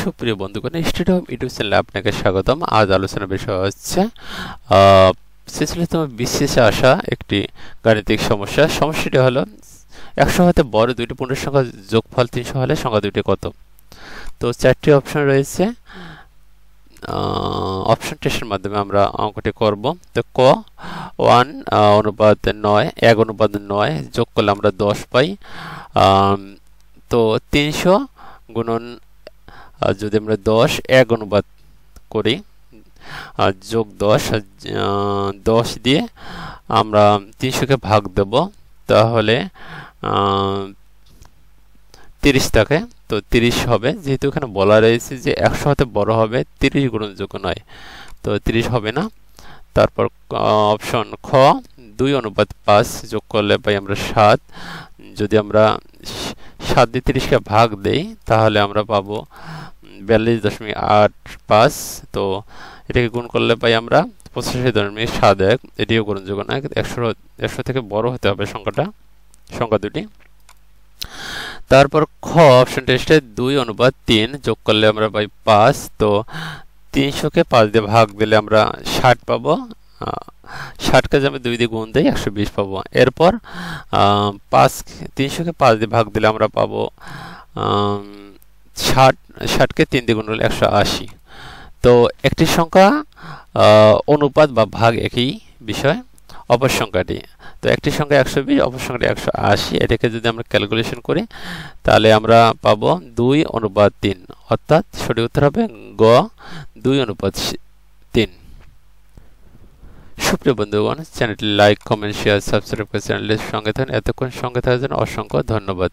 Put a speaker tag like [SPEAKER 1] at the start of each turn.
[SPEAKER 1] সুপ্রিয় বন্ধুগণ, student home YouTube চ্যানেলে আপনাকে স্বাগতম। আজ আলোচনার বিষয় হচ্ছে 46তম বিশেষে আসা একটি গাণিতিক সমস্যা। সমস্যাটি হলো 100 হতে বড় দুইটি পূর্ণ সংখ্যা যোগফল 300 হলে সংখ্যা দুইটি কত। তো চারটি অপশন রয়েছে, অপশন টেস্টের মাধ্যমে আমরা অঙ্কটি করব। তো ক 1 অনুপাত 9 1 অনুপাত 9 যোগ করলে আমরা 10 পাই। তো 300 গুণন যদি আমরা 10 1 অনুপাত করি যোগ 10 দিয়ে আমরা 300 কে ভাগ দেব, তাহলে 30 থাকে। তো 30 হবে, যেহেতু এখানে বলা রয়েছে যে 100 হতে বড় হবে 30 গ্রহণযোগ্য নয়, তো 30 হবে না। তারপর অপশন খ 2 অনুপাত 5 যোগ করলে পাই আমরা 7। যদি আমরা 7 দিয়ে 30কে ভাগ দেই তাহলে আমরা পাবো 42.85। তো এটাকে গুণ করলে পাই আমরা 85.71। এটিও গ্রহণযোগ্য না, 100 থেকে বড় হতে হবে সংখ্যা দুটি। তারপর খ অপশন টেস্টে 2 অনুপাত 3 যোগ করলে আমরা পাই 5। তো 300কে 5 দিয়ে ভাগ দিলে আমরা 60 পাবো। 60কে যদি আমি 2 দিয়ে গুণ দিই 120 পাবো। এরপর 300কে 5 দিয়ে ভাগ দিলে আমরা পাবো 60কে 3 দিয়ে গুণ করলে 180। তো একটি সংখ্যা অনুপাত বা ভাগ একই বিষয়, অপর সংখ্যাটি, তো একটি সংখ্যা 120 অপর সংখ্যাটি 180। এটাকে যদি আমরা ক্যালকুলেশন করি তাহলে আমরা পাবো 2 অনুপাত 3, অর্থাৎ সঠিক উত্তর হবে গ 2 অনুপাত 3। সুপ্রিয় বন্ধুগণ, চ্যানেলটি লাইক, কমেন্ট, শেয়ার, সাবস্ক্রাইব করে চ্যানেলের সঙ্গে থাকুন। এতক্ষণ সঙ্গে থাকার জন্য অসংখ্য ধন্যবাদ।